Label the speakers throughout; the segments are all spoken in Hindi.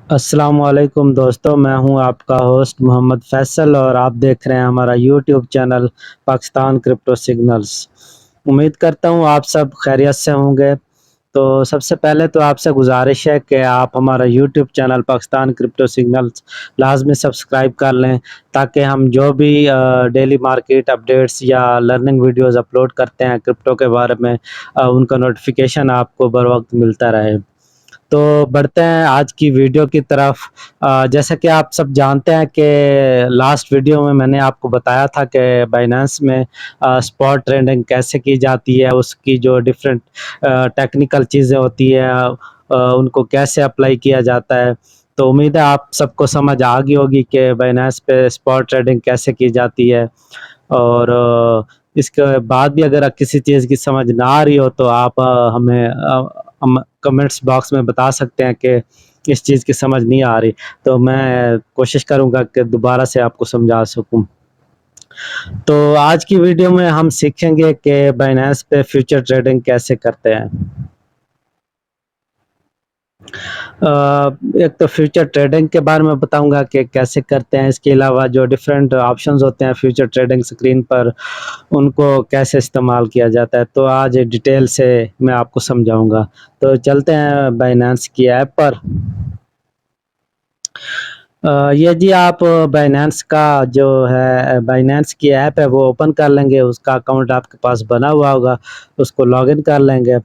Speaker 1: अस्सलाम वालेकुम दोस्तों, मैं हूं आपका होस्ट मोहम्मद फैसल और आप देख रहे हैं हमारा YouTube channel Pakistan crypto signals. उम्मीद करता हूं आप सब खैरियत से होंगे। तो सबसे पहले तो आपसे गुजारिश है कि आप हमारा YouTube channel Pakistan crypto signals लाजमी सब्सक्राइब कर लें, ताकि हम जो भी डेली मार्केट अपडेट्स या लर्निंग वीडियोस अपलोड करते हैं क्रिप्टो के बारे में, उनका नोटिफिकेशन आपको बर वक्त मिलता रहे। तो बढ़ते हैं आज की वीडियो की तरफ। जैसा कि आप सब जानते हैं कि लास्ट वीडियो में मैंने आपको बताया था कि बाइनेंस में स्पॉट ट्रेडिंग कैसे की जाती है, उसकी जो डिफरेंट टेक्निकल चीज़ें होती है, उनको कैसे अप्लाई किया जाता है। तो उम्मीद है आप सबको समझ आ गई होगी कि बाइनेंस पे स्पॉट ट्रेडिंग कैसे की जाती है। और इसके बाद भी अगर किसी चीज़ की समझ ना आ रही हो तो आप हमें हम कमेंट्स बॉक्स में बता सकते हैं कि इस चीज़ की समझ नहीं आ रही, तो मैं कोशिश करूंगा कि दोबारा से आपको समझा सकूं। तो आज की वीडियो में हम सीखेंगे कि बाइनेंस पे फ्यूचर ट्रेडिंग कैसे करते हैं। एक तो फ्यूचर ट्रेडिंग के बारे में बताऊंगा कि कैसे करते हैं, इसके अलावा जो डिफरेंट ऑप्शंस होते हैं फ्यूचर ट्रेडिंग स्क्रीन पर, उनको कैसे इस्तेमाल किया जाता है। तो आज डिटेल से मैं आपको समझाऊंगा। तो चलते हैं बाइनेंस की ऐप पर। ये जी आप बाइनेंस का जो है बाइनेंस की ऐप है वो ओपन कर लेंगे, उसका अकाउंट आपके पास बना हुआ होगा, उसको लॉगिन कर लेंगे।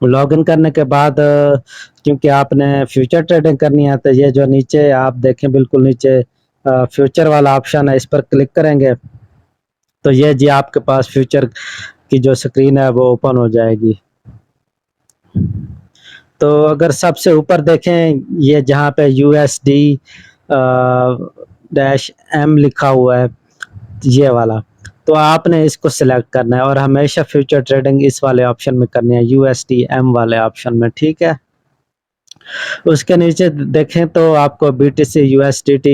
Speaker 1: लॉगिन करने के बाद क्योंकि आपने फ्यूचर ट्रेडिंग करनी है, तो ये जो नीचे आप देखें बिल्कुल नीचे फ्यूचर वाला ऑप्शन है, इस पर क्लिक करेंगे तो ये जी आपके पास फ्यूचर की जो स्क्रीन है वो ओपन हो जाएगी। तो अगर सबसे ऊपर देखें, ये जहाँ पे USD डैश एम लिखा हुआ है, ये वाला, तो आपने इसको सिलेक्ट करना है और हमेशा फ्यूचर ट्रेडिंग इस वाले ऑप्शन में करनी है, USDM वाले ऑप्शन में, ठीक है। उसके नीचे देखें तो आपको BTC USDT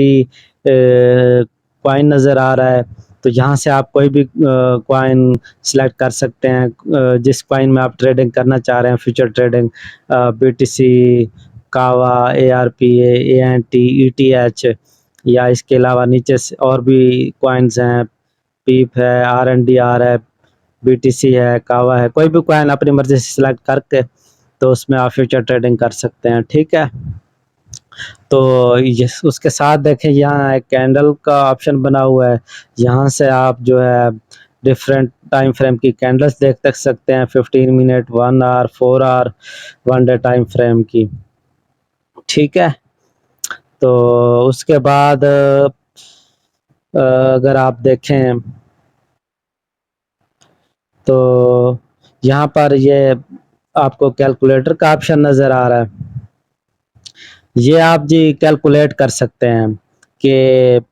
Speaker 1: कॉइन नज़र आ रहा है। तो यहाँ से आप कोई भी कॉइन सिलेक्ट कर सकते हैं, जिस कॉइन में आप ट्रेडिंग करना चाह रहे हैं फ्यूचर ट्रेडिंग, BTC, कावा, ARPA, ANT, ETH, या इसके अलावा नीचे से और भी कॉइन्स हैं, पीप है, RNDR है, BTC है, कावा है, कोई भी कॉइन अपनी मर्जी से सिलेक्ट करके तो उसमें आप फ्यूचर ट्रेडिंग कर सकते हैं, ठीक है। तो ये उसके साथ देखें यहाँ एक कैंडल का ऑप्शन बना हुआ है, यहाँ से आप जो है डिफरेंट टाइम फ्रेम की कैंडल्स देख सकते हैं, 15 minute, 1 hour, 4 hour, 1 day time frame की, ठीक है। तो उसके बाद अगर आप देखें तो यहाँ पर ये आपको कैलकुलेटर का ऑप्शन नज़र आ रहा है। ये आप जी कैलकुलेट कर सकते हैं कि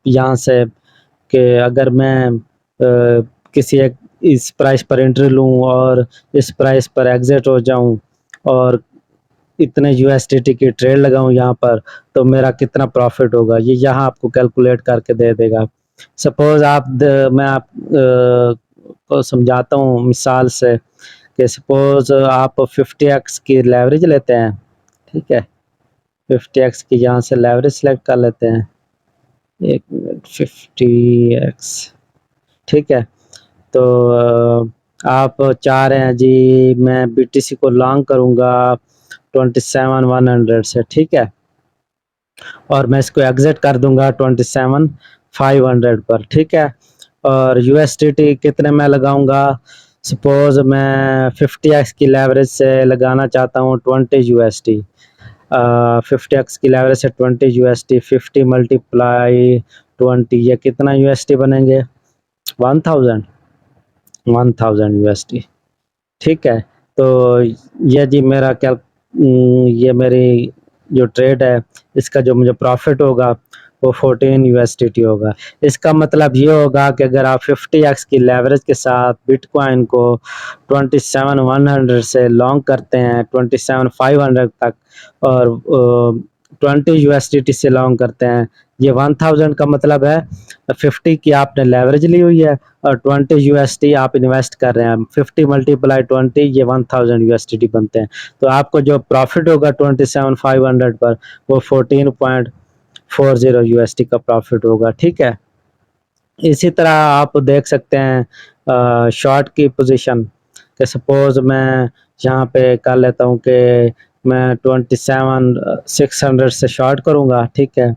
Speaker 1: यहाँ से कि अगर मैं किसी एक इस प्राइस पर एंट्री लूँ और इस प्राइस पर एग्जिट हो जाऊँ और इतने USDT की ट्रेड लगाऊं यहाँ पर, तो मेरा कितना प्रॉफिट होगा, ये यहाँ आपको कैलकुलेट करके दे देगा। सपोज मैं आप को समझाता हूँ मिसाल से कि सपोज आप 50x की लेवरेज लेते हैं, ठीक है। 50x की यहाँ से लेवरेज सेलेक्ट कर लेते हैं, 1 मिनट, 50x, ठीक है। तो आप चाह रहे हैं जी मैं BTC को लॉन्ग करूँगा 27,100 से, ठीक है, और मैं इसको एग्जिट कर दूंगा 27,500 पर, ठीक है। और USDT कितने में लगाऊंगा, सपोज मैं 50x की लेवरेज से लगाना चाहता हूँ 20 USD। 50x की लेवरेज से 20 USD, 50 मल्टीप्लाई 20, ये कितना USD बनेंगे, 1000, 1000 USD, ठीक है। तो ये जी मेरा क्या, ये मेरी जो ट्रेड है इसका जो मुझे प्रॉफिट होगा वो 14 USDT होगा। इसका मतलब ये होगा कि अगर आप 50x की लेवरेज के साथ बिटकॉइन को 27,100 से लॉन्ग करते हैं 27,500 तक, और 20 USDT से लॉन्ग करते हैं ये 1000 का मतलब है 50 की आपने लेवरेज ली हुई है और 20 यूएसडी आप इन्वेस्ट कर रहे हैं। 50 मल्टीप्लाई 20 ये 1000 यूएसडी बनते हैं। तो आपको जो प्रॉफिट होगा 27,500 पर वो 14.40 यूएसडी का प्रॉफिट होगा। ठीक है। इसी तरह आप देख सकते हैं शॉर्ट की पोजीशन कि सपोज मैं यहाँ पे कर लेता हूँ कि मैं 27,600 से शॉर्ट करूँगा। ठीक है।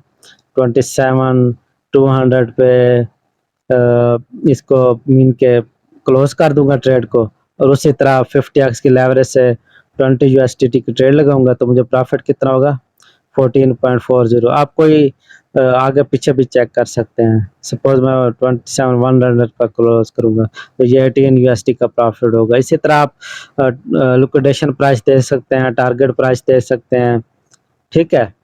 Speaker 1: 27,200 पे इसको मीन के क्लोज कर दूंगा ट्रेड को और उसी तरह 50x की लेवरेज से 20 यूएसडीटी की ट्रेड लगाऊंगा तो मुझे प्रॉफिट कितना होगा 14.40। आप कोई आगे पीछे भी चेक कर सकते हैं। सपोज मैं 27,100 पर क्लोज करूंगा तो ये 18 यूएसडी का प्रॉफिट होगा। इसी तरह आप लिक्विडेशन प्राइस दे सकते हैं, टारगेट प्राइस दे सकते हैं। ठीक है।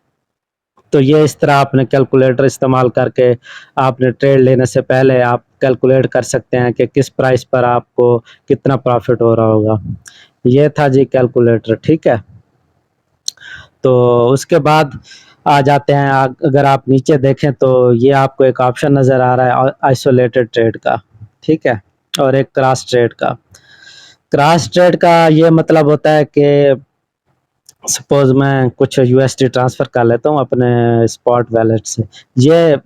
Speaker 1: तो ये इस तरह आपने कैलकुलेटर इस्तेमाल करके आपने ट्रेड लेने से पहले आप कैलकुलेट कर सकते हैं कि किस प्राइस पर आपको कितना प्रॉफिट हो रहा होगा। ये था जी कैलकुलेटर। ठीक है। तो उसके बाद आ जाते हैं अगर आप नीचे देखें तो ये आपको एक ऑप्शन नज़र आ रहा है आइसोलेटेड ट्रेड का। ठीक है। और एक क्रॉस ट्रेड का। क्रॉस ट्रेड का ये मतलब होता है कि सपोज मैं कुछ यूएसडी ट्रांसफर कर लेता हूँ अपने स्पॉट वैलेट से। ये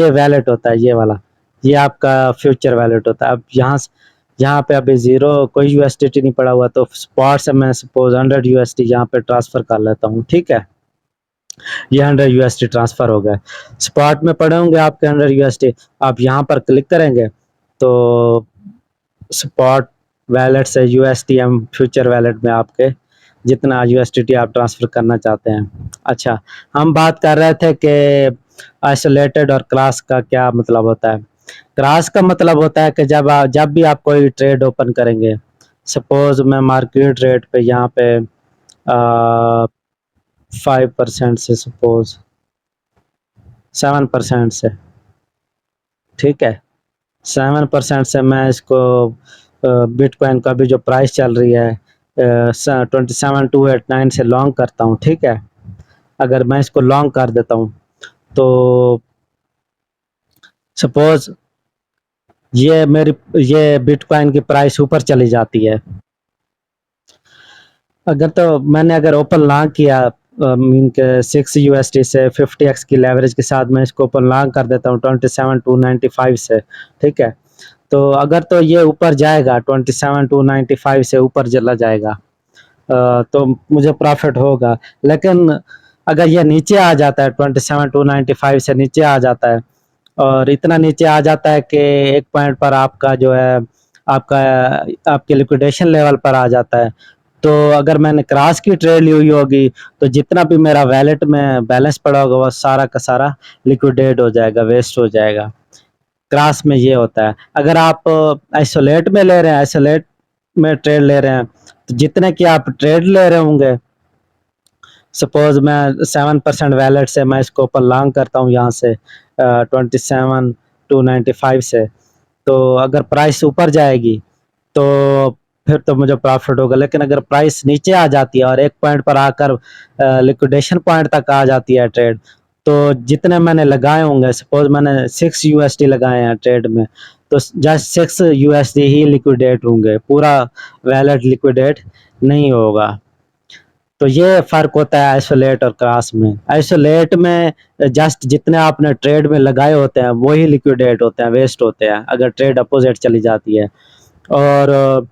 Speaker 1: वैलेट होता है, ये वाला, ये आपका फ्यूचर वैलेट होता है। अब यहाँ पे अभी जीरो कोई यूएसडी नहीं पड़ा हुआ तो स्पॉट से मैं सपोज 100 यूएसडी यहाँ पे ट्रांसफर कर लेता हूँ। ठीक है। ये 100 यूएसडी ट्रांसफर हो गए। स्पॉट में पड़े होंगे आपके 100 यूएसडी। आप यहाँ पर क्लिक करेंगे तो स्पॉट वैलेट से यूएसडीएम फ्यूचर वैलेट में आपके जितना यूएसडीटी आप ट्रांसफर करना चाहते हैं। अच्छा, हम बात कर रहे थे कि आइसोलेटेड और क्रॉस का क्या मतलब होता है। क्रॉस का मतलब होता है कि जब भी आप कोई ट्रेड ओपन करेंगे, सपोज मैं मार्केट रेट पे यहाँ पे 5% से सपोज 7% से, ठीक है, 7% से मैं इसको बिटकॉइन का भी जो प्राइस चल रही है 27,289 से लॉन्ग करता हूँ। ठीक है। अगर मैं इसको लॉन्ग कर देता हूँ तो सपोज ये बिटकॉइन की प्राइस ऊपर चली जाती है। अगर ओपन लॉन्ग किया मीन के 6 यूएसडी से 50x की लेवरेज के साथ मैं इसको ओपन लॉन्ग कर देता हूँ 27,295 से। ठीक है। तो अगर तो ये ऊपर जाएगा 27,295 से ऊपर चला जाएगा तो मुझे प्रॉफिट होगा। लेकिन अगर ये नीचे आ जाता है 27,295 से नीचे आ जाता है और इतना नीचे आ जाता है कि एक पॉइंट पर आपका जो है आपका आपके लिक्विडेशन लेवल पर आ जाता है तो अगर मैंने क्रॉस की ट्रेड ली हुई होगी तो जितना भी मेरा वैलेट में बैलेंस पड़ा होगा वो सारा का सारा लिक्विडेट हो जाएगा, वेस्ट हो जाएगा। क्रॉस में ये होता है। अगर आप आइसोलेट में ले रहे हैं, आइसोलेट में ट्रेड ले रहे हैं तो जितने की आप ट्रेड ले रहे होंगे, सपोज मैं 7% वैलेट से मैं इसको ओपन लॉन्ग करता हूँ यहाँ से 27,295 से, तो अगर प्राइस ऊपर जाएगी तो फिर तो मुझे प्रॉफिट होगा। लेकिन अगर प्राइस नीचे आ जाती है और एक पॉइंट पर आकर लिक्विडेशन पॉइंट तक आ जाती है ट्रेड, तो जितने मैंने लगाए होंगे, सपोज मैंने 6 यूएसडी लगाए हैं ट्रेड में, तो जस्ट 6 यूएसडी ही लिक्विडेट होंगे, पूरा वैलेट लिक्विडेट नहीं होगा। तो ये फर्क होता है आइसोलेट और क्रॉस में। आइसोलेट में जस्ट जितने आपने ट्रेड में लगाए होते हैं वही लिक्विडेट होते हैं, वेस्ट होते हैं अगर ट्रेड अपोजिट चली जाती है। और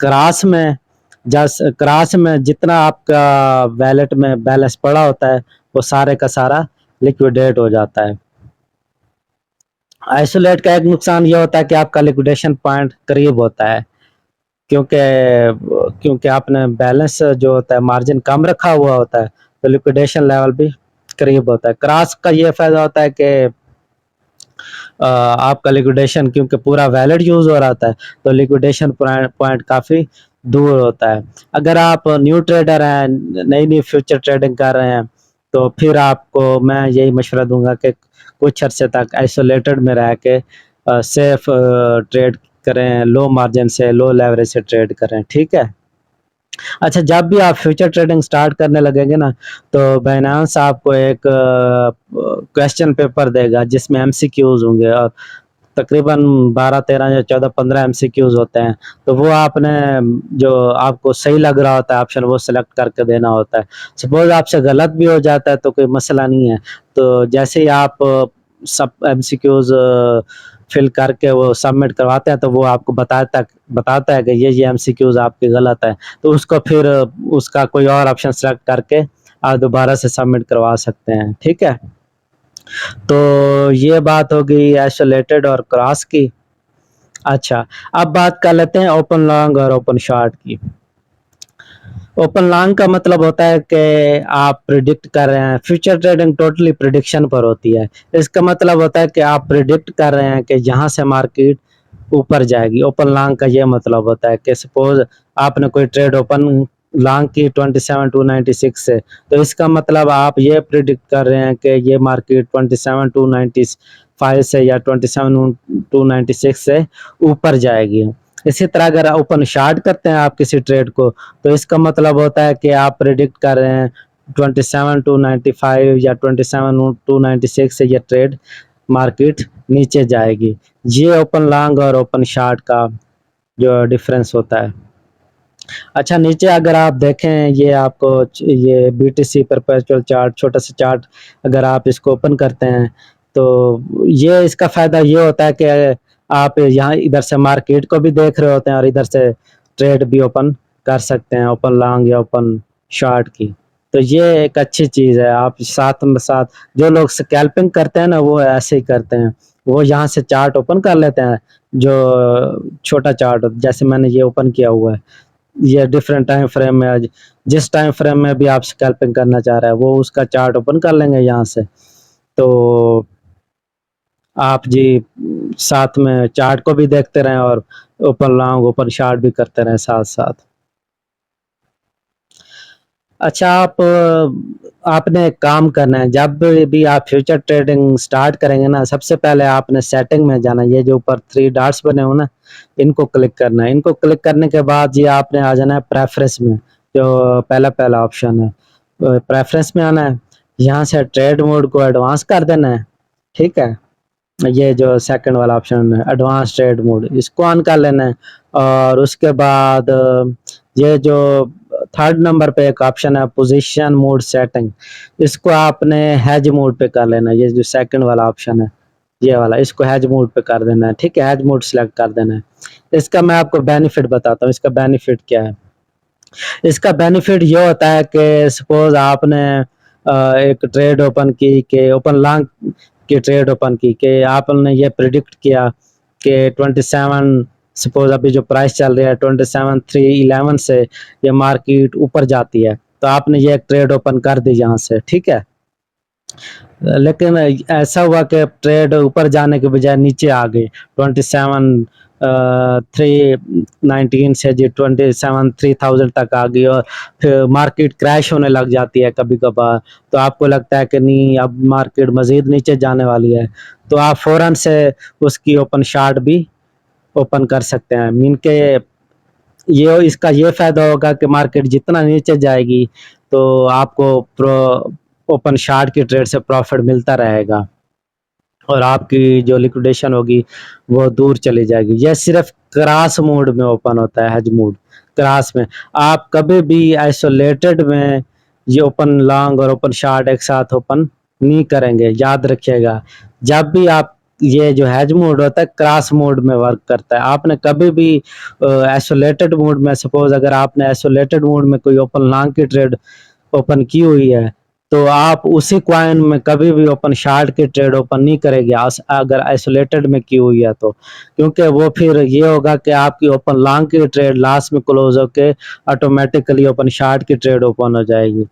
Speaker 1: क्रॉस में जितना आपका वैलेट में बैलेंस पड़ा होता है वो सारे का सारा लिक्विडेट हो जाता है। आइसोलेट का एक नुकसान ये होता है कि आपका लिक्विडेशन पॉइंट करीब होता है, क्योंकि क्योंकि आपने बैलेंस जो होता है मार्जिन कम रखा हुआ होता है तो लिक्विडेशन लेवल भी करीब होता है। क्रॉस का ये फायदा होता है कि आपका लिक्विडेशन क्योंकि पूरा वैलिड यूज हो रहा था तो लिक्विडेशन पॉइंट काफी दूर होता है। अगर आप न्यू ट्रेडर हैं, नई नई फ्यूचर ट्रेडिंग कर रहे हैं, तो फिर आपको मैं यही मशवरा दूंगा कि कुछ अर्से तक आइसोलेटेड में रह के सेफ ट्रेड करें, लो मार्जिन से लो लेवरेज से ट्रेड करें। ठीक है। अच्छा, जब भी आप फ्यूचर ट्रेडिंग स्टार्ट करने लगेंगे ना, तो बाइनेंस आपको एक क्वेश्चन पेपर देगा जिसमें एमसीक्यूज होंगे, और तकरीबन 12 13 या 14 15 एमसीक्यूज होते हैं। तो वो आपने जो आपको सही लग रहा होता है ऑप्शन, वो सिलेक्ट करके देना होता है। सपोज आपसे गलत भी हो जाता है तो कोई मसला नहीं है। तो जैसे ही आप सब एमसीक्यूज फिल करके वो सबमिट करवाते हैं, तो वो आपको बताता है कि ये एमसीक्यूज आपके गलत है। तो उसको फिर उसका कोई और ऑप्शन सेलेक्ट करके आप दोबारा से सबमिट करवा सकते हैं। ठीक है, तो ये बात हो गई आइसोलेटेड और क्रॉस की। अच्छा, अब बात कर लेते हैं ओपन लॉन्ग और ओपन शॉर्ट की। ओपन लॉन्ग का मतलब होता है कि आप प्रिडिक्ट कर रहे हैं, फ्यूचर ट्रेडिंग टोटली प्रिडिक्शन पर होती है। इसका मतलब होता है कि आप प्रिडिक्ट कर रहे हैं कि यहाँ से मार्केट ऊपर जाएगी। ओपन लॉन्ग का ये मतलब होता है कि सपोज आपने कोई ट्रेड ओपन लॉन्ग की 27,296 से, तो इसका मतलब आप ये प्रिडिक्ट कर रहे हैं कि ये मार्केट 27,295 से या 27,296 से ऊपर जाएगी। इसी तरह अगर ओपन शार्ट करते हैं आप किसी ट्रेड को, तो इसका मतलब होता है कि आप प्रिडिक्ट कर रहे हैं 27,295 या 27,296 से ये ट्रेड मार्केट नीचे जाएगी। ये ओपन लॉन्ग और ओपन शॉर्ट का जो डिफरेंस होता है। अच्छा, नीचे अगर आप देखें, ये आपको ये बीटीसी परपेचुअल चार्ट, छोटा सा चार्ट, अगर आप इसको ओपन करते हैं, तो ये इसका फायदा ये होता है कि आप यहाँ इधर से मार्केट को भी देख रहे होते हैं और इधर से ट्रेड भी ओपन कर सकते हैं, ओपन लॉन्ग या ओपन शॉर्ट की। तो ये एक अच्छी चीज है। आप साथ में साथ, जो लोग स्कैल्पिंग करते हैं ना, वो ऐसे ही करते हैं। वो यहाँ से चार्ट ओपन कर लेते हैं, जो छोटा चार्ट, जैसे मैंने ये ओपन किया हुआ है, ये डिफरेंट टाइम फ्रेम में, आज जिस टाइम फ्रेम में भी आप स्कैल्पिंग करना चाह रहे हैं, वो उसका चार्ट ओपन कर लेंगे यहाँ से। तो आप जी साथ में चार्ट को भी देखते रहें और ओपन लॉन्ग ओपन शॉर्ट भी करते रहें साथ साथ। अच्छा, आपने एक काम करना है, जब भी आप फ्यूचर ट्रेडिंग स्टार्ट करेंगे ना, सबसे पहले आपने सेटिंग में जाना है। ये जो ऊपर 3 डॉट्स बने हो ना, इनको क्लिक करना है। इनको क्लिक करने के बाद ये आपने आ जाना है प्रेफरेंस में, जो पहला पहला ऑप्शन है। प्रेफरेंस में आना है, यहाँ से ट्रेड मोड को एडवांस कर देना है। ठीक है, ये जो सेकंड वाला ऑप्शन है एडवांस ट्रेड मोड, इसको ऑन कर लेना है। और उसके बाद ये जो थर्ड नंबर पे एक ऑप्शन है पोजीशन मोड सेटिंग, इसको आपने हैज मोड पे कर लेना है। ये जो सेकंड वाला ऑप्शन है, ये वाला, इसको हैज मोड पे कर देना है। ठीक है, हैज मोड सिलेक्ट कर देना है। इसका मैं आपको बेनिफिट बताता हूँ, इसका बेनिफिट क्या है। इसका बेनिफिट ये होता है कि सपोज आपने एक ट्रेड ओपन की, के ओपन लॉन्ग की ट्रेड ओपन की, कि आपने ये प्रिडिक्ट किया कि 27, सपोज अभी जो प्राइस चल रही है 27,311 से ये मार्केट ऊपर जाती है, तो आपने ये एक ट्रेड ओपन कर दी यहाँ से। ठीक है, लेकिन ऐसा हुआ कि ट्रेड ऊपर जाने के बजाय नीचे आ गई, 27,319 से जी 27,300 तक आ गई, और फिर मार्केट क्रैश होने लग जाती है कभी कभार। तो आपको लगता है कि नहीं, अब मार्केट मजीद नीचे जाने वाली है, तो आप फौरन से उसकी ओपन शार्ट भी ओपन कर सकते हैं। मीन के ये इसका ये फायदा होगा कि मार्केट जितना नीचे जाएगी, तो आपको प्रो ओपन शार्ट की ट्रेड से प्रॉफिट मिलता रहेगा, और आपकी जो लिक्विडेशन होगी वो दूर चली जाएगी। यह सिर्फ क्रॉस मोड में ओपन होता है, हेज मोड। क्रॉस में आप कभी भी आइसोलेटेड में ये ओपन लॉन्ग और ओपन शॉर्ट एक साथ ओपन नहीं करेंगे, याद रखिएगा। जब भी आप, ये जो हैज मोड होता है क्रॉस मोड में वर्क करता है। आपने कभी भी आइसोलेटेड मोड में, सपोज अगर आपने आइसोलेटेड मोड में कोई ओपन लॉन्ग की ट्रेड ओपन की हुई है, तो आप उसी क्वाइन में कभी भी ओपन शार्ट की ट्रेड ओपन नहीं करेंगे अगर आइसोलेटेड में की हुई है तो, क्योंकि वो फिर ये होगा कि आपकी ओपन लॉन्ग की ट्रेड लास्ट में क्लोज होके ऑटोमेटिकली ओपन शार्ट की ट्रेड ओपन हो जाएगी।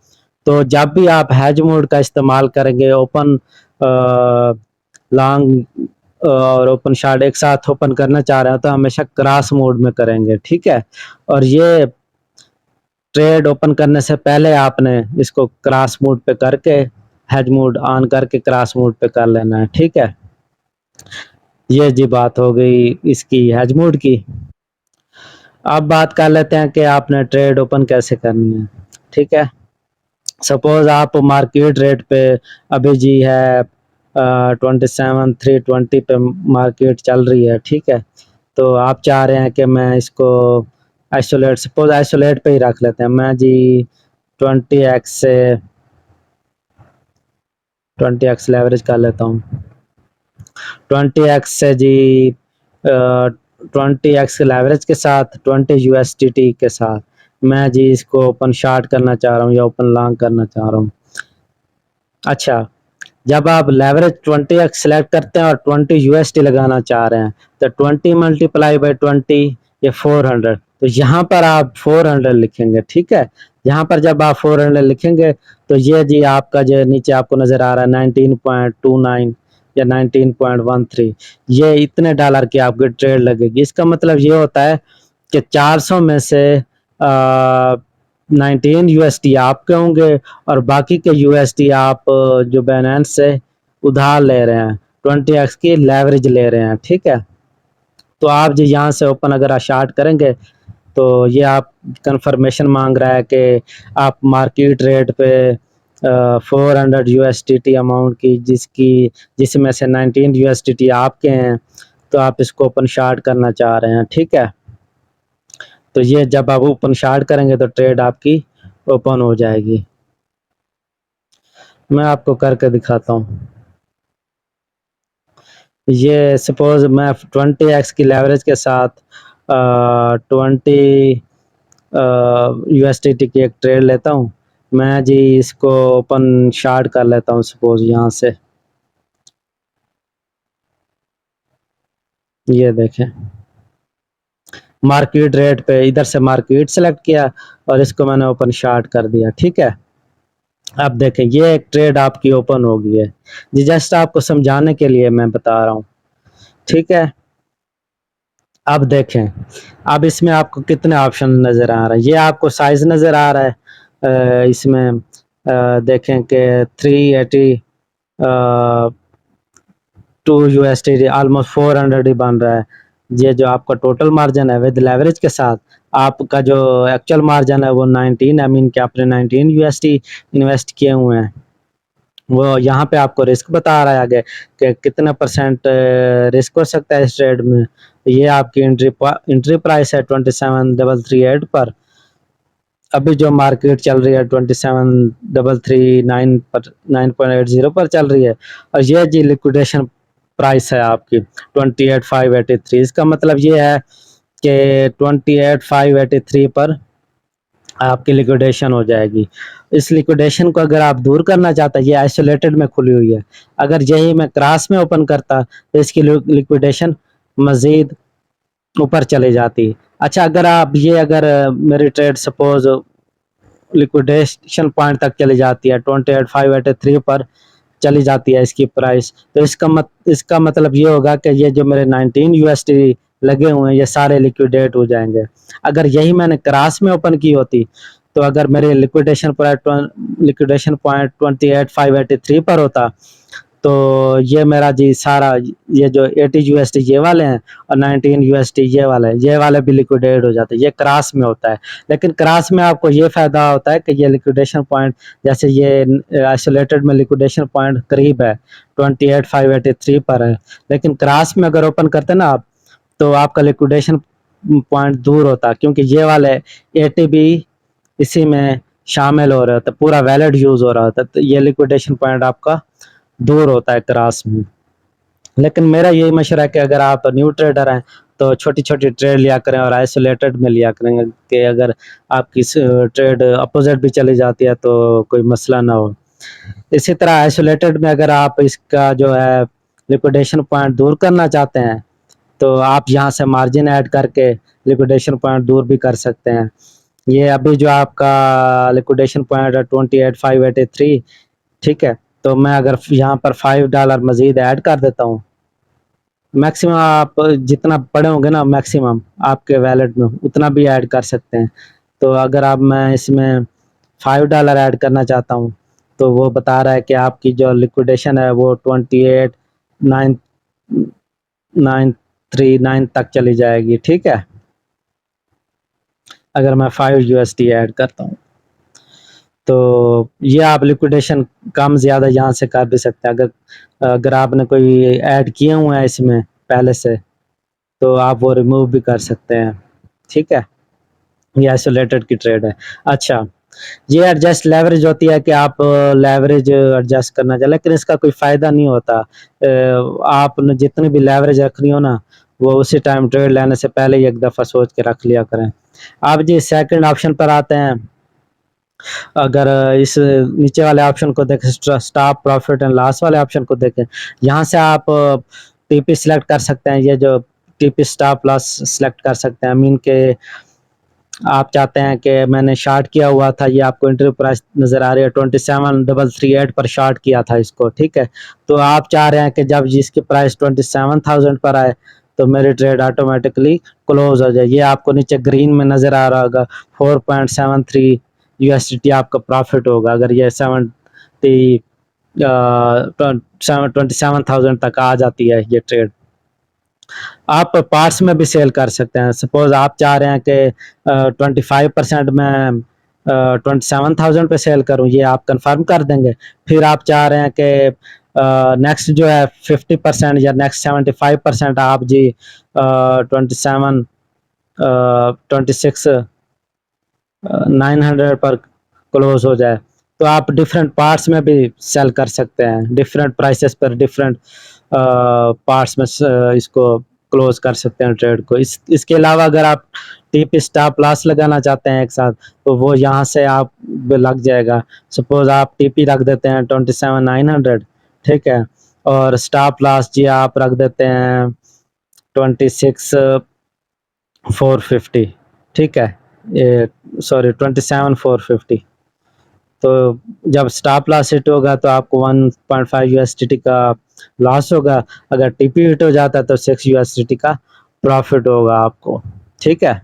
Speaker 1: तो जब भी आप हैज मोड का इस्तेमाल करेंगे, ओपन लॉन्ग और ओपन शार्ट एक साथ ओपन करना चाह रहे हैं, तो हमेशा क्रॉस मोड में करेंगे। ठीक है, और ये ट्रेड ओपन करने से पहले आपने इसको क्रॉस मोड पे करके, हेज मोड ऑन करके क्रॉस मोड पे कर लेना है। ठीक है, ये जी बात हो गई इसकी हेज मोड की। अब बात कर लेते हैं कि आपने ट्रेड ओपन कैसे करनी है। ठीक है, सपोज आप मार्केट रेट पे अभी जी है 27,320 पे मार्केट चल रही है। ठीक है, तो आप चाह रहे हैं कि मैं इसको आइसोलेट, सपोज आइसोलेट पे ही रख लेते हैं। मैं जी 20x से 20x लेवरेज कर लेता हूँ। 20x से जी 20x के लेवरेज के साथ 20 USDT के साथ मैं जी इसको ओपन शार्ट करना चाह रहा हूँ या ओपन लॉन्ग करना चाह रहा हूँ। अच्छा, जब आप लेवरेज 20x सेलेक्ट करते हैं और 20 USD लगाना चाह रहे हैं तो 20 × 20 ये 400, तो यहाँ पर आप 400 लिखेंगे। ठीक है, यहाँ पर जब आप 400 लिखेंगे तो ये जी आपका जो नीचे आपको नजर आ रहा है 19.29 या 19.13, ये इतने डॉलर की आपकी ट्रेड लगेगी। इसका मतलब ये होता है कि 400 में से 19 USD आपके होंगे और बाकी के USD आप जो बैलेंस से उधार ले रहे हैं, 20x की लेवरेज ले रहे हैं। ठीक है, तो आप जो यहाँ से ओपन अगर शार्ट करेंगे तो ये आप कंफर्मेशन मांग रहा है कि आप मार्केट रेट पे 400 USDT अमाउंट की जिसमें से 19 USDT आपके हैं, तो आप इसको ओपन शार्ट करना चाह रहे हैं। ठीक है, तो ये जब आप ओपन शार्ट करेंगे तो ट्रेड आपकी ओपन हो जाएगी। मैं आपको करके दिखाता हूँ। ये सपोज मैं 20x की लेवरेज के साथ 20 USDT की एक ट्रेड लेता हूँ। मैं जी इसको ओपन शार्ट कर लेता हूँ, सपोज यहाँ से। ये देखें, मार्केट रेट पे इधर से मार्केट सेलेक्ट किया और इसको मैंने ओपन शार्ट कर दिया। ठीक है, अब देखें ये एक ट्रेड आपकी ओपन हो गई है जी, जस्ट आपको समझाने के लिए मैं बता रहा हूँ। ठीक है, अब देखें, अब इसमें आपको कितने ऑप्शन नज़र आ रहे हैं। ये आपको साइज नज़र आ रहा है, इसमें देखें कि 380 2 USD ऑलमोस्ट 400 ही बन रहा है। ये जो आपका टोटल मार्जिन है विद लेवरेज के साथ, आपका जो एक्चुअल मार्जिन है वो 19, आई मीन कि आपने 19 USD इन्वेस्ट किए हुए हैं। वो यहाँ पे आपको रिस्क बता रहा है आगे कि कितना परसेंट रिस्क हो सकता है इस ट्रेड में। ये आपकी एंट्री प्राइस है 27,338 पर। अभी जो मार्केट चल रही है 27,339 पर, 9.80 पर चल रही है। और ये जी लिक्विडेशन प्राइस है आपकी 28,583। इसका मतलब ये है कि 28,583 पर आपकी लिक्विडेशन हो जाएगी। इस लिक्विडेशन को अगर आप दूर करना चाहते हैं, ये आइसोलेटेड में खुली हुई है, अगर यही मैं क्रॉस में ओपन करता तो इसकी लिक्विडेशन मजीद ऊपर चली जाती। अच्छा, अगर आप ये अगर मेरी ट्रेड सपोज लिक्विडेशन पॉइंट तक चली जाती है 28,583 पर चली जाती है इसकी प्राइस, तो इसका मतलब ये होगा कि ये जो मेरे 19 USD लगे हुए हैं ये सारे लिक्विडेट हो जाएंगे। अगर यही मैंने क्रॉस में ओपन की होती तो अगर मेरे लिक्विडेशन पॉइंट 28,583 पर होता तो ये मेरा जी सारा, ये जो 80 USD ये वाले हैं और 19 USD ये वाले भी लिक्विडेट हो जाते हैं। ये क्रॉस में होता है, लेकिन क्रॉस में आपको ये फायदा होता है कि ये लिक्विडेशन पॉइंट, जैसे ये आइसोलेटेड में लिक्विडेशन पॉइंट करीब है 28,583 पर है, लेकिन क्रॉस में अगर ओपन करते ना आप तो आपका लिक्विडेशन पॉइंट दूर होता, क्योंकि ये वाले 80 भी इसी में शामिल हो रहे होते, पूरा वैलिड यूज हो रहा होता, तो ये लिक्विडेशन पॉइंट आपका दूर होता है क्रॉस में। लेकिन मेरा यही मशवरा है कि अगर आप न्यू ट्रेडर हैं तो छोटी छोटी ट्रेड लिया करें और आइसोलेटेड में लिया करेंगे कि अगर आपकी ट्रेड अपोजिट भी चली जाती है तो कोई मसला ना हो। इसी तरह आइसोलेटेड में अगर आप इसका जो है लिक्विडेशन पॉइंट दूर करना चाहते हैं तो आप यहाँ से मार्जिन ऐड करके लिक्विडेशन पॉइंट दूर भी कर सकते हैं। ये अभी जो आपका लिक्विडेशन पॉइंट है 28,583। ठीक है, तो मैं अगर यहाँ पर $5 मजीद ऐड कर देता हूँ, मैक्सिमम आप जितना पड़े होंगे ना मैक्सिमम आपके वैलेट में उतना भी ऐड कर सकते हैं। तो अगर आप मैं इसमें $5 ऐड करना चाहता हूँ तो वो बता रहा है कि आपकी जो लिक्विडेशन है वो 28,939 तक चली जाएगी। ठीक है, अगर मैं 5 यूएसडी ऐड करता हूँ तो ये आप लिक्विडेशन कम ज़्यादा यहाँ से कर भी सकते हैं। अगर अगर आपने कोई ऐड किए हुए हैं इसमें पहले से तो आप वो रिमूव भी कर सकते हैं। ठीक है, ये आइसोलेटेड की ट्रेड है। अच्छा, ये एडजस्ट लेवरेज होती है कि आप लेवरेज एडजस्ट करना चाहिए, लेकिन इसका कोई फ़ायदा नहीं होता। आपने जितनी भी लेवरेज रखनी हो ना, वो उसी टाइम ट्रेड लेने से पहले ही एक दफ़ा सोच के रख लिया करें। आप जी सेकंड ऑप्शन पर आते हैं। अगर इस नीचे वाले ऑप्शन को देखें, स्टॉप प्रॉफिट एंड लॉस वाले ऑप्शन को देखें, यहाँ से आप टीपी सिलेक्ट कर सकते हैं। ये जो टीपी स्टॉप लॉस सिलेक्ट कर सकते हैं। मीन के आप चाहते हैं कि मैंने शॉर्ट किया हुआ था, ये आपको एंट्री प्राइस नज़र आ रही है 27,338 पर शॉर्ट किया था इसको, ठीक है। तो आप चाह रहे हैं कि जब जिसकी प्राइस 27,000 पर आए तो मेरी ट्रेड ऑटोमेटिकली क्लोज हो जाए। ये आपको नीचे ग्रीन में नज़र आ रहा होगा, 4.73 यूएसडी आपका प्रॉफिट होगा अगर ये 27,000 तक आ जाती है ये ट्रेड। आप पार्ट्स में भी सेल कर सकते हैं। सपोज आप चाह रहे हैं कि 25% में 27,000 पे सेल करूं, ये आप कंफर्म कर देंगे। फिर आप चाह रहे हैं कि नेक्स्ट जो है 50% या नेक्स्ट 75% आप जी 27 26 900 पर क्लोज हो जाए, तो आप डिफरेंट पार्ट्स में भी सेल कर सकते हैं। डिफरेंट प्राइसेस पर डिफरेंट पार्ट्स में इसको क्लोज कर सकते हैं ट्रेड को। इसके अलावा अगर आप टीपी स्टॉप लॉस लगाना चाहते हैं एक साथ, तो वो यहाँ से आप लग जाएगा। सपोज आप टीपी रख देते हैं 27,900, ठीक है, और स्टॉप लॉस जी आप रख देते हैं 26,450, ठीक है, ये सॉरी 27,450। तो जब स्टॉप लॉस हिट होगा तो आपको 1.5 यूएसडीटी का लॉस होगा। अगर टीपी हिट हो जाता है तो 6 यूएसडीटी का प्रॉफिट होगा आपको, ठीक है।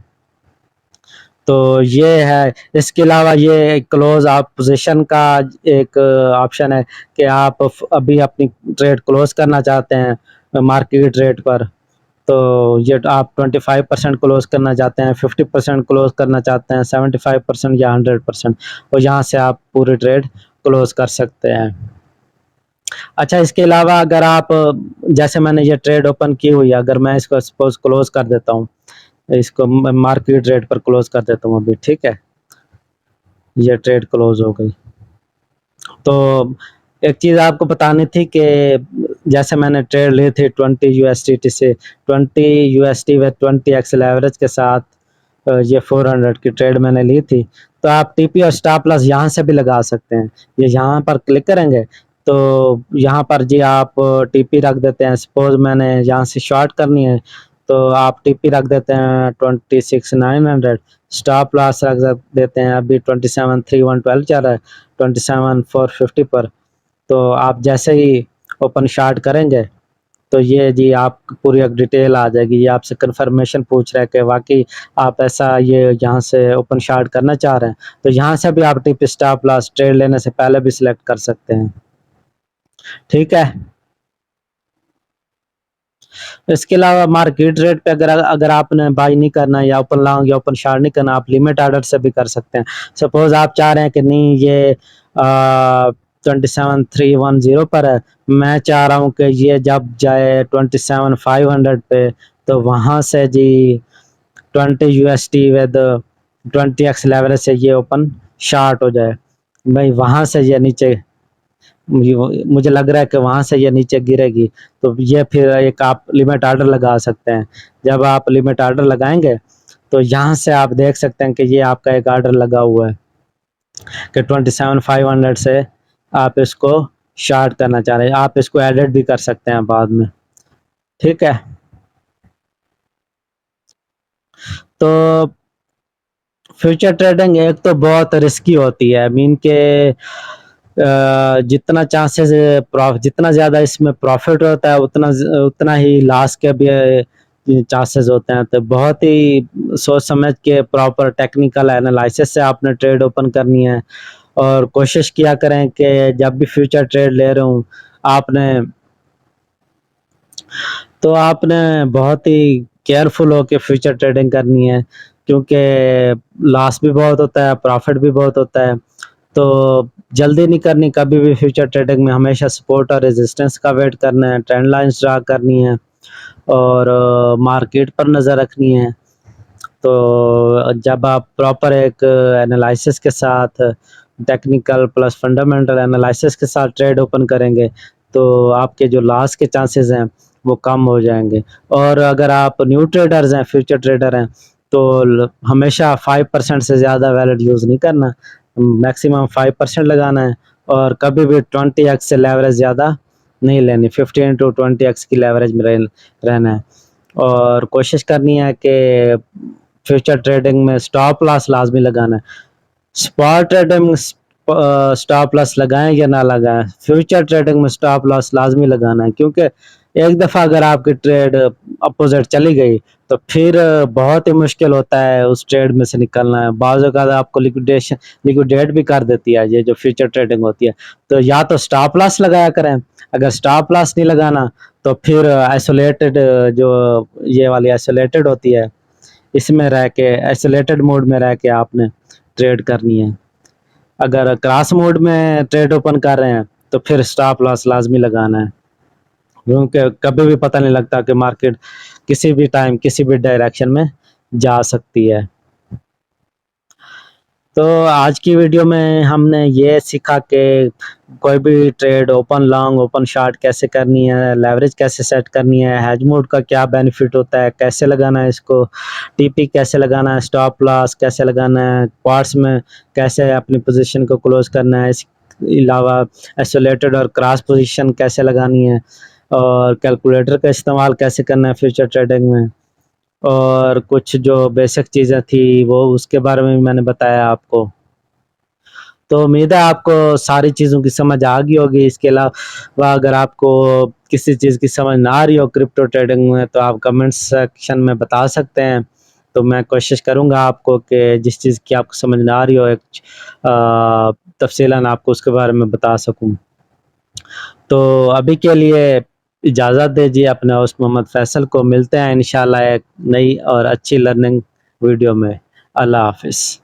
Speaker 1: तो ये है। इसके अलावा ये क्लोज आप पोजीशन का एक ऑप्शन है कि आप अभी अपनी ट्रेड क्लोज करना चाहते हैं मार्केट रेट पर, तो ये आप 25% क्लोज करना चाहते हैं, 50% क्लोज करना चाहते हैं, 75% या 100%, और यहाँ से आप पूरी ट्रेड क्लोज कर सकते हैं। अच्छा, इसके अलावा अगर आप जैसे मैंने ये ट्रेड ओपन की हुई है, अगर मैं इसको सपोज क्लोज कर देता हूँ, इसको मार्केट रेट पर क्लोज कर देता हूँ अभी, ठीक है, ये ट्रेड क्लोज हो गई। तो एक चीज़ आपको बतानी थी कि जैसे मैंने ट्रेड ली थी 20 यूएसडी से, 20 यूएसडी व 20x लेवरेज के साथ ये 400 की ट्रेड मैंने ली थी। तो आप टीपी और स्टॉप लॉस यहाँ से भी लगा सकते हैं। ये यहाँ पर क्लिक करेंगे तो यहाँ पर जी आप टीपी रख देते हैं। सपोज मैंने यहाँ से शॉर्ट करनी है तो आप टीपी रख देते हैं 26,900, स्टॉप लॉस रख देते हैं अभी 27,312 चल रहा है 27,450 पर। तो आप जैसे ही ओपन शार्ट करेंगे तो ये जी आप पूरी एक डिटेल आ जाएगी। ये आपसे कंफर्मेशन पूछ रहा है कि वाकई आप ऐसा ये यहाँ से ओपन शार्ट करना चाह रहे हैं, तो यहाँ से भी आप टिप स्टॉप लॉस ट्रेड लेने से पहले भी सिलेक्ट कर सकते हैं, ठीक है। इसके अलावा मार्केट रेट पे अगर अगर आपने बाई नहीं करना या ओपन लॉन्ग या ओपन शॉर्ट नहीं करना, आप लिमिट ऑर्डर से भी कर सकते हैं। सपोज आप चाह रहे हैं कि नहीं ये 27,310 पर है, मैं चाह रहा हूँ कि ये जब जाए 27,500 पे तो वहाँ से जी 20 यूएसडी विद 20x लेवल से ये ओपन शॉर्ट हो जाए भाई, वहाँ से ये नीचे मुझे लग रहा है कि वहाँ से ये नीचे गिरेगी, तो ये फिर एक आप लिमिट ऑर्डर लगा सकते हैं। जब आप लिमिट ऑर्डर लगाएंगे तो यहाँ से आप देख सकते हैं कि ये आपका एक ऑर्डर लगा हुआ है कि 27,500 से आप इसको शॉर्ट करना चाह रहे हैं। आप इसको एडिट भी कर सकते हैं बाद में, ठीक है। तो फ्यूचर ट्रेडिंग एक तो बहुत रिस्की होती है, मीन के जितना चांसेस जितना ज़्यादा इसमें प्रॉफिट होता है उतना उतना ही लॉस के भी चांसेस होते हैं। तो बहुत ही सोच समझ के प्रॉपर टेक्निकल एनालिसिस से आपने ट्रेड ओपन करनी है, और कोशिश किया करें कि जब भी फ्यूचर ट्रेड ले रहे हूँ आपने बहुत ही केयरफुल होकर फ्यूचर ट्रेडिंग करनी है। क्योंकि लॉस भी बहुत होता है, प्रॉफिट भी बहुत होता है। तो जल्दी नहीं करनी कभी भी फ्यूचर ट्रेडिंग में, हमेशा सपोर्ट और रेजिस्टेंस का वेट करना है, ट्रेंड लाइन्स ड्रा करनी है और मार्केट पर नज़र रखनी है। तो जब आप प्रॉपर एक एनालिसिस के साथ, टेक्निकल प्लस फंडामेंटल एनालिसिस के साथ ट्रेड ओपन करेंगे, तो आपके जो लॉस के चांसेस हैं वो कम हो जाएंगे। और अगर आप न्यू ट्रेडर्स हैं, फ्यूचर ट्रेडर हैं, तो हमेशा 5% से ज़्यादा वैलिड यूज़ नहीं करना, मैक्सिमम 5% लगाना है। और कभी भी 20x से लेवरेज ज़्यादा नहीं लेनी, 15 to 20x की लेवरेज में रहना है। और कोशिश करनी है कि फ्यूचर ट्रेडिंग में स्टॉप लॉस लाजमी लगाना है। स्पॉट ट्रेडिंग में स्टॉप लॉस लगाएं या ना लगाएं, फ्यूचर ट्रेडिंग में स्टॉप लॉस लाजमी लगाना है, क्योंकि एक दफ़ा अगर आपकी ट्रेड अपोजिट चली गई तो फिर बहुत ही मुश्किल होता है उस ट्रेड में से निकलना है। बाज़ औक़ात आपको लिक्विडेट भी कर देती है ये जो फ्यूचर ट्रेडिंग होती है। तो या तो स्टॉप लॉस लगाया करें, अगर स्टॉप लॉस नहीं लगाना तो फिर आइसोलेटेड, जो ये वाली आइसोलेटेड होती है, इसमें रह के, आइसोलेटेड मोड में रह के आपने ट्रेड करनी है। अगर क्रॉस मोड में ट्रेड ओपन कर रहे हैं तो फिर स्टॉप लॉस लाजमी लगाना है, क्योंकि कभी भी पता नहीं लगता कि मार्केट किसी भी टाइम किसी भी डायरेक्शन में जा सकती है। तो आज की वीडियो में हमने ये सीखा कि कोई भी trade open long open short कैसे करनी है, लेवरेज कैसे सेट करनी है, हेज मोड का क्या बेनिफिट होता है, कैसे लगाना है इसको, टीपी कैसे लगाना है, स्टॉप लॉस कैसे लगाना है, क्वार्ट्स में कैसे अपनी पोजीशन को क्लोज करना है, इसके अलावा आइसोलेटेड और क्रॉस पोजीशन कैसे लगानी है, और कैलकुलेटर का इस्तेमाल कैसे करना है फ्यूचर ट्रेडिंग में, और कुछ जो बेसिक चीज़ें थी वो उसके बारे में भी मैंने बताया आपको। तो उम्मीद है आपको सारी चीज़ों की समझ आ गई होगी। इसके अलावा अगर आपको किसी चीज़ की समझ ना आ रही हो क्रिप्टो ट्रेडिंग में, तो आप कमेंट सेक्शन में बता सकते हैं। तो मैं कोशिश करूँगा आपको कि जिस चीज़ की आपको समझ ना आ रही हो, एक तफ़सीलन आपको उसके बारे में बता सकूँ। तो अभी के लिए इजाज़त दीजिए अपने होस्ट मोहम्मद फैसल को। मिलते हैं इंशाल्लाह एक नई और अच्छी लर्निंग वीडियो में। अल्लाह हाफ़िज़।